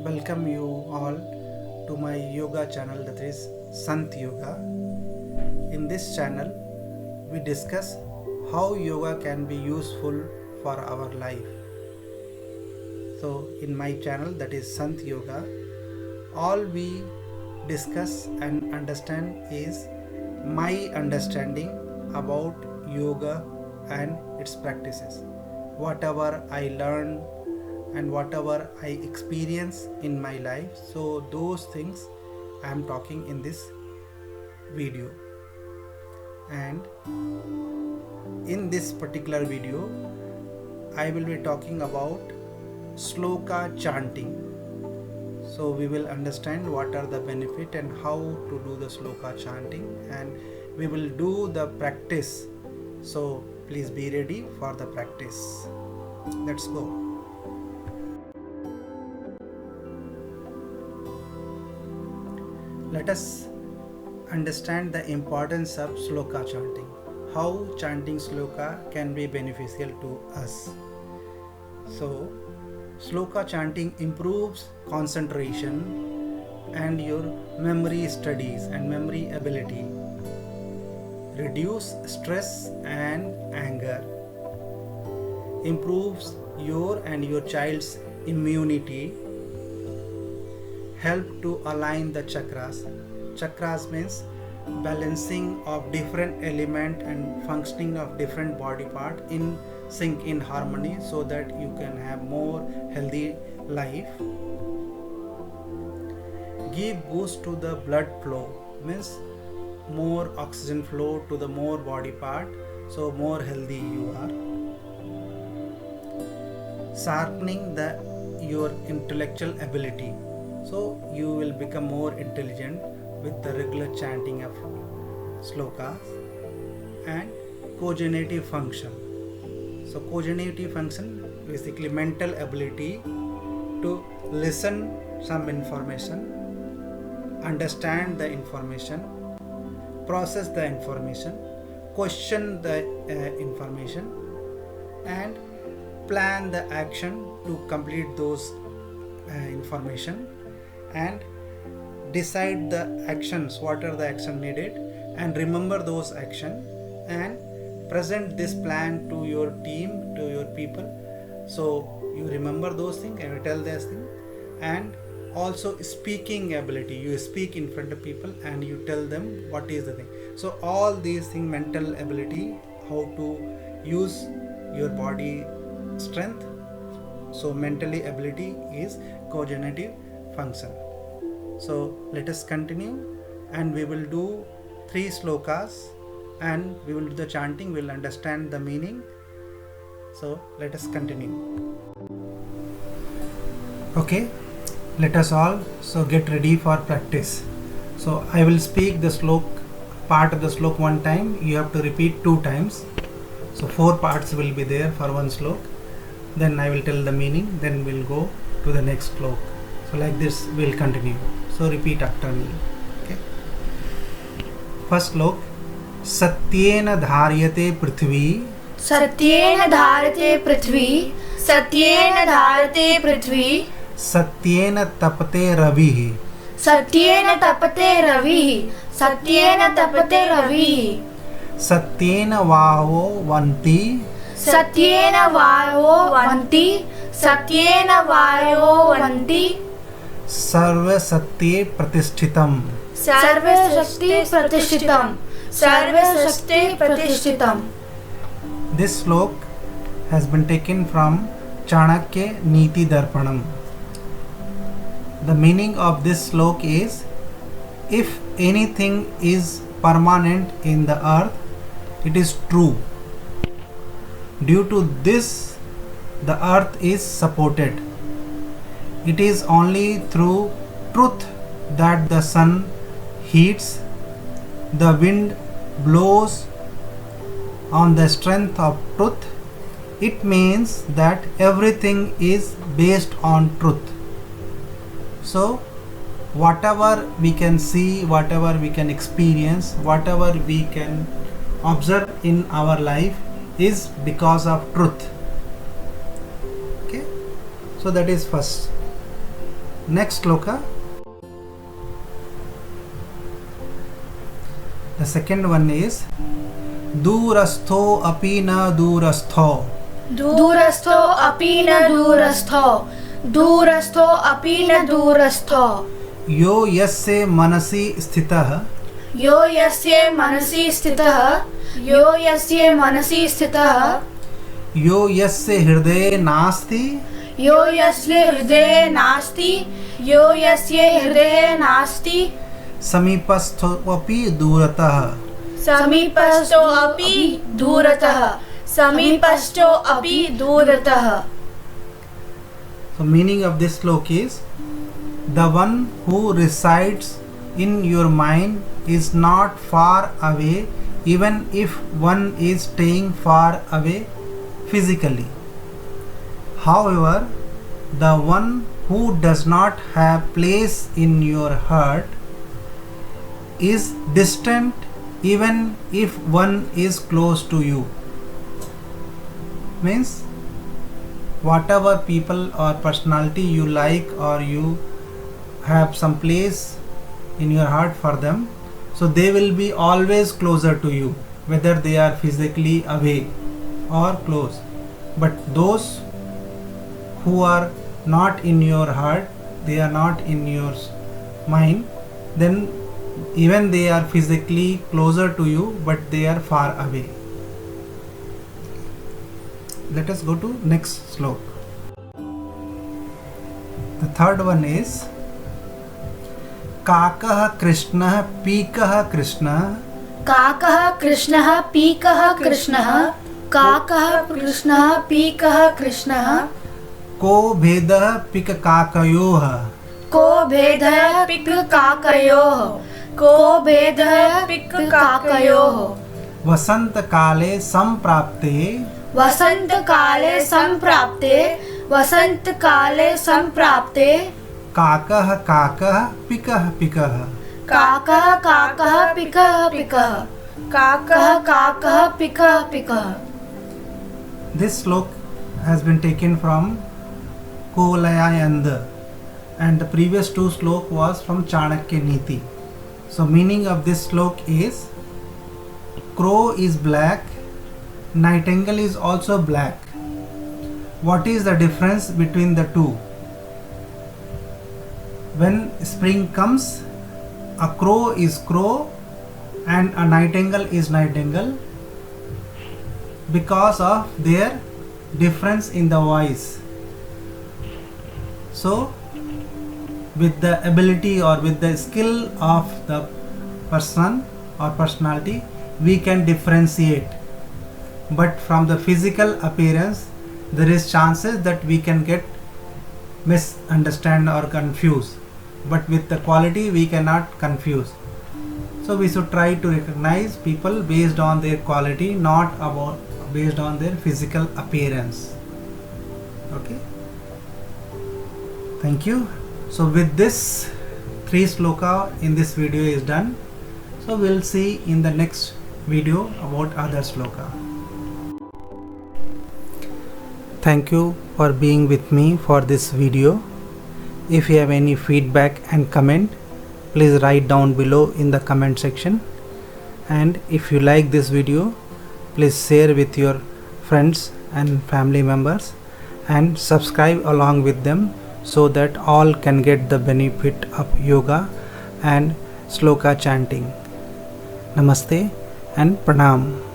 welcome you all to my yoga channel, that is Sant Yoga. In this channel, we discuss how yoga can be useful for our life. So, in my channel, that is Sant Yoga, all we discuss and understand is my understanding about yoga and its practices. Whatever I learn and whatever I experience in my life, so those things I am talking in this video. And in this particular video, I will be talking about sloka chanting. So we will understand what are the benefit and how to do the sloka chanting, and we will do the practice. So please be ready for the practice. Let's go. Let us understand the importance of sloka chanting. How chanting sloka can be beneficial to us. So, sloka chanting improves concentration and your memory studies and memory ability, reduce stress and anger, improves your and your child's immunity, help to align the chakras. Chakras means balancing of different element and functioning of different body part in sync, in harmony, so that you can have more healthy life. Give boost to the blood flow, means more oxygen flow to the more body part, so more healthy you are. Sharpening the your intellectual ability, so you will become more intelligent with the regular chanting of slokas. And cognitive function, so cognitive function basically mental ability to listen some information, understand the information, process the information, question the information, and plan the action to complete those information, and decide the actions, what are the action needed, and remember those action, and present this plan to your team, to your people. So you remember those things and you tell this thing. And also speaking ability, you speak in front of people and you tell them what is the thing. So all these things, mental ability, how to use your body strength. So mentally ability is cognitive function. So let us continue, and we will do 3 slokas, and we will do the chanting, we will understand the meaning. So let us continue. Okay, let us all so get ready for practice. So I will speak the slok, part of the slok one time, you have to repeat 2 times. So 4 parts will be there for one slok. Then I will tell the meaning, then we'll go to the next slok. So like this we'll continue. So repeat after me. Okay. First slok. सत्येन धार्यते पृथ्वी, सत्येन धारते पृथ्वी, सत्येन धारते पृथ्वी, सत्येन तपते रविः, सत्येन तपते रविः, सत्येन तपते रविः, सत्येन वायो वन्ति, सत्येन वायो वन्ति, सत्येन वायो वन्ति, सर्वसत्ये प्रतिष्ठितम्, सर्वशक्ति प्रतिष्ठितम्, सर्वशक्ति प्रतिष्ठितम्. This slok has been taken from Chanakya Niti Darpanam. The meaning of this slok is, if anything is permanent in the earth, it is true. Due to this, the earth is supported. It is only through truth that the sun heats, the wind blows on the strength of truth. It means that everything is based on truth. So whatever we can see, whatever we can experience, whatever we can observe in our life is because of truth. Okay, so that is first. next sloka. The second one is Durastho api na durastho. दूरस्थो अपि न दूरस्थो, दूरस्थो अपि न दूरस्थो, यो यस्य मनसि स्थितः, यो यस्य मनसि स्थितः, यो यस्य मनसि स्थितः, यो यस्य हृदये नास्ति, यो यस्य हृदये नास्ति, यो यस्य हृदये नास्ति, समीपस्थोऽपि दूरतः. समीपस्थो अपि दूरतः, समीपस्थो अपि दूरतः. So meaning of this sloka is, the one who resides in your mind is not far away, even if one is staying far away physically. However, the one who does not have place in your heart is distant even if one is close to you. Means whatever people or personality you like, or you have some place in your heart for them, so they will be always closer to you, whether they are physically away or close. But those who are not in your heart, they are not in your mind, then even they are physically closer to you, but they are far away. Let us go to next sloka. The third one is Kakah Krishnah Pikah Krishnah. काकः कृष्णः पीकः कृष्णः, काकः कृष्णः पीकः कृष्णः, को भेदः pick काकयोः. को भेदः पिक काकयोः, को भेदः पिक काकयोः, वसंत काले संप्राप्ते, वसंत काले संप्राप्ते, वसंत काले संप्राप्ते, काकः काकः पिकः पिकः. काकः काकः पिकः पिकः, काकः काकः पिकः पिकः. This sloka has been taken from Kuvalayanda, and the previous two sloka was from Chanakya Niti. So meaning of this sloka is, crow is black, nightingale is also black. What is the difference between the two? When spring comes, a crow is crow and a nightingale is nightingale, because of their difference in the voice. So with the ability or with the skill of the person or personality, we can differentiate. But from the physical appearance, there is chances that we can get misunderstand or confused. But with the quality, we cannot confuse. So we should try to recognize people based on their quality, not about based on their physical appearance. Okay. Thank you. So with this, 3 sloka in this video is done. So we'll see in the next video about other sloka. Thank you for being with me for this video. If you have any feedback and comment, please write down below in the comment section. And if you like this video, please share with your friends and family members and subscribe along with them, so that all can get the benefit of yoga and sloka chanting. Namaste and pranam.